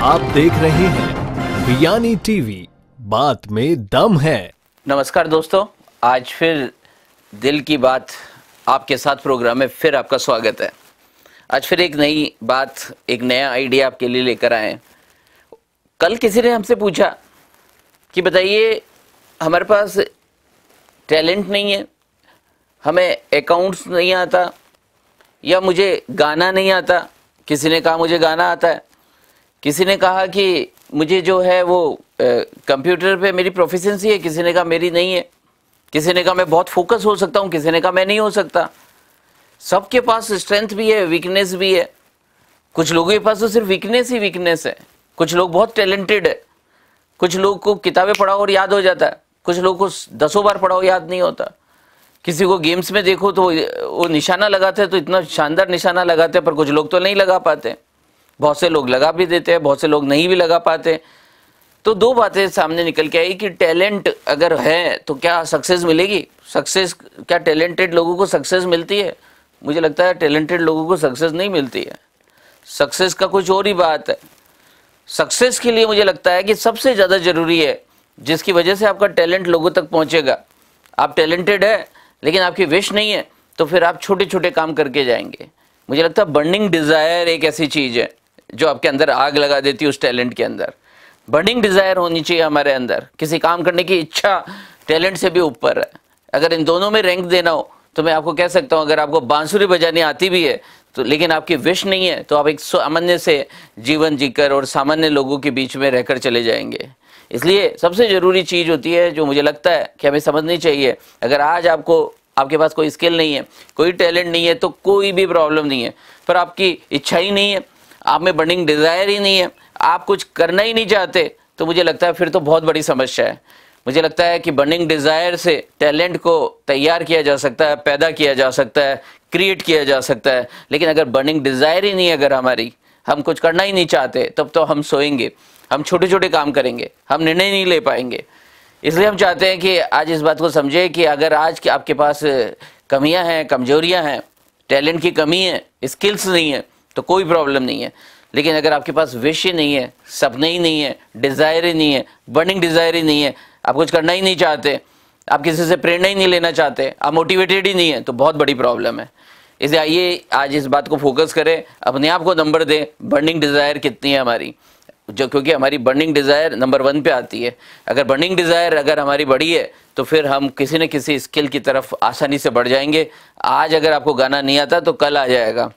आप देख रहे हैं बियानी टीवी, बात में दम है। नमस्कार दोस्तों, आज फिर दिल की बात आपके साथ प्रोग्राम में फिर आपका स्वागत है। आज फिर एक नई बात, एक नया आइडिया आपके लिए लेकर आए हैं। कल किसी ने हमसे पूछा कि बताइए हमारे पास टैलेंट नहीं है, हमें अकाउंट्स नहीं आता या मुझे गाना नहीं आता। किसी ने कहा मुझे गाना आता है, किसी ने कहा कि मुझे जो है वो कंप्यूटर पे मेरी प्रोफिशिएंसी है, किसी ने कहा मेरी नहीं है, किसी ने कहा मैं बहुत फोकस हो सकता हूँ, किसी ने कहा मैं नहीं हो सकता। सबके पास स्ट्रेंथ भी है, वीकनेस भी है। कुछ लोगों के पास तो सिर्फ वीकनेस ही वीकनेस है, कुछ लोग बहुत टैलेंटेड है। कुछ लोग को किताबें पढ़ाओ और याद हो जाता है, कुछ लोग को 10 बार पढ़ाओ याद नहीं होता। किसी को गेम्स में देखो तो वो निशाना लगाते हैं तो इतना शानदार निशाना लगाते हैं, पर कुछ लोग तो नहीं लगा पाते। बहुत से लोग लगा भी देते हैं, बहुत से लोग नहीं भी लगा पाते। तो दो बातें सामने निकल के आई कि टैलेंट अगर है तो क्या सक्सेस मिलेगी? सक्सेस क्या टैलेंटेड लोगों को सक्सेस मिलती है? मुझे लगता है टैलेंटेड लोगों को सक्सेस नहीं मिलती है। सक्सेस का कुछ और ही बात है। सक्सेस के लिए मुझे लगता है कि सबसे ज़्यादा ज़रूरी है, जिसकी वजह से आपका टैलेंट लोगों तक पहुँचेगा। आप टैलेंटेड है लेकिन आपकी विश नहीं है तो फिर आप छोटे छोटे काम करके जाएंगे। मुझे लगता है बर्निंग डिज़ायर एक ऐसी चीज़ है जो आपके अंदर आग लगा देती है। उस टैलेंट के अंदर बर्निंग डिज़ायर होनी चाहिए हमारे अंदर। किसी काम करने की इच्छा टैलेंट से भी ऊपर है। अगर इन दोनों में रैंक देना हो तो मैं आपको कह सकता हूँ, अगर आपको बांसुरी बजानी आती भी है तो लेकिन आपकी विश नहीं है तो आप एक सामान्य से जीवन जीकर और सामान्य लोगों के बीच में रहकर चले जाएंगे। इसलिए सबसे ज़रूरी चीज़ होती है जो मुझे लगता है कि हमें समझनी चाहिए। अगर आज आपके पास कोई स्किल नहीं है, कोई टैलेंट नहीं है तो कोई भी प्रॉब्लम नहीं है, पर आपकी इच्छा ही नहीं है, आप में बर्निंग डिज़ायर ही नहीं है, आप कुछ करना ही नहीं चाहते, तो मुझे लगता है फिर तो बहुत बड़ी समस्या है। मुझे लगता है कि बर्निंग डिज़ायर से टैलेंट को तैयार किया जा सकता है, पैदा किया जा सकता है, क्रिएट किया जा सकता है। लेकिन अगर बर्निंग डिज़ायर ही नहीं है, अगर हमारी, हम कुछ करना ही नहीं चाहते, तब तो हम सोएंगे, हम छोटे छोटे काम करेंगे, हम निर्णय नहीं ले पाएंगे। इसलिए हम चाहते हैं कि आज इस बात को समझे कि अगर आज के आपके पास कमियां हैं, कमजोरियां हैं, टैलेंट की कमी है, स्किल्स नहीं है तो कोई प्रॉब्लम नहीं है। लेकिन अगर आपके पास विश ही नहीं है, सपने ही नहीं है, डिज़ायर ही नहीं है, बर्निंग डिज़ायर ही नहीं है, आप कुछ करना ही नहीं चाहते, आप किसी से प्रेरणा ही नहीं लेना चाहते, आप मोटिवेटेड ही नहीं है, तो बहुत बड़ी प्रॉब्लम है। इसलिए आइए आज इस बात को फोकस करें, अपने आप को नंबर दें, बर्निंग डिज़ायर कितनी है हमारी, क्योंकि हमारी बर्निंग डिज़ायर नंबर 1 पे आती है। अगर बर्निंग डिज़ायर अगर हमारी बड़ी है तो फिर हम किसी न किसी स्किल की तरफ आसानी से बढ़ जाएंगे। आज अगर आपको गाना नहीं आता तो कल आ जाएगा,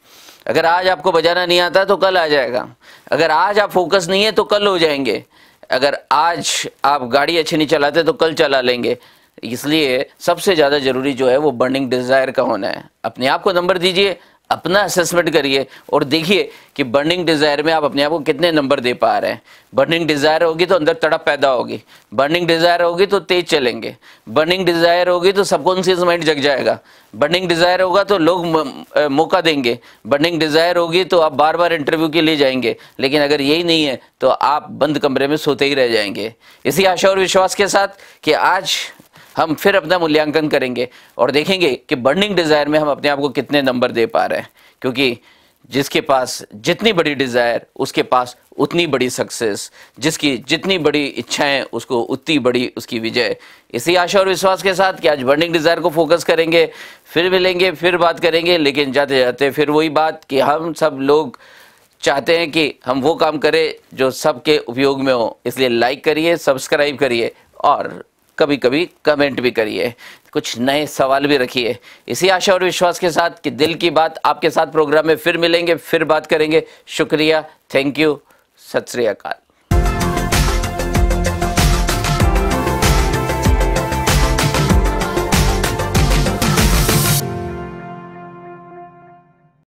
अगर आज आपको बजाना नहीं आता तो कल आ जाएगा, अगर आज आप फोकस नहीं है तो कल हो जाएंगे, अगर आज आप गाड़ी अच्छी नहीं चलाते तो कल चला लेंगे। इसलिए सबसे ज़्यादा ज़रूरी जो है वो बर्निंग डिज़ायर का होना है। अपने आप को नंबर दीजिए, अपना असेसमेंट करिए और देखिए कि बर्निंग डिज़ायर में आप अपने आप को कितने नंबर दे पा रहे हैं। बर्निंग डिज़ायर होगी तो अंदर तड़प पैदा होगी, बर्निंग डिज़ायर होगी तो तेज चलेंगे, बर्निंग डिज़ायर होगी तो सबकॉन्शियस माइंड जग जाएगा, बर्निंग डिज़ायर होगा तो लोग मौका देंगे, बर्निंग डिज़ायर होगी तो आप बार बार इंटरव्यू के लिए जाएंगे। लेकिन अगर यही नहीं है तो आप बंद कमरे में सोते ही रह जाएंगे। इसी आशा और विश्वास के साथ कि आज हम फिर अपना मूल्यांकन करेंगे और देखेंगे कि बर्निंग डिज़ायर में हम अपने आप को कितने नंबर दे पा रहे हैं। क्योंकि जिसके पास जितनी बड़ी डिज़ायर उसके पास उतनी बड़ी सक्सेस, जिसकी जितनी बड़ी इच्छाएं उसको उतनी बड़ी उसकी विजय। इसी आशा और विश्वास के साथ कि आज बर्निंग डिज़ायर को फोकस करेंगे, फिर मिलेंगे, फिर बात करेंगे। लेकिन जाते जाते फिर वही बात कि हम सब लोग चाहते हैं कि हम वो काम करें जो सबके उपयोग में हो। इसलिए लाइक करिए, सब्सक्राइब करिए और कभी कभी कमेंट भी करिए, कुछ नए सवाल भी रखिए। इसी आशा और विश्वास के साथ कि दिल की बात आपके साथ प्रोग्राम में फिर मिलेंगे, फिर बात करेंगे। शुक्रिया, थैंक यू, सत श्री अकाल।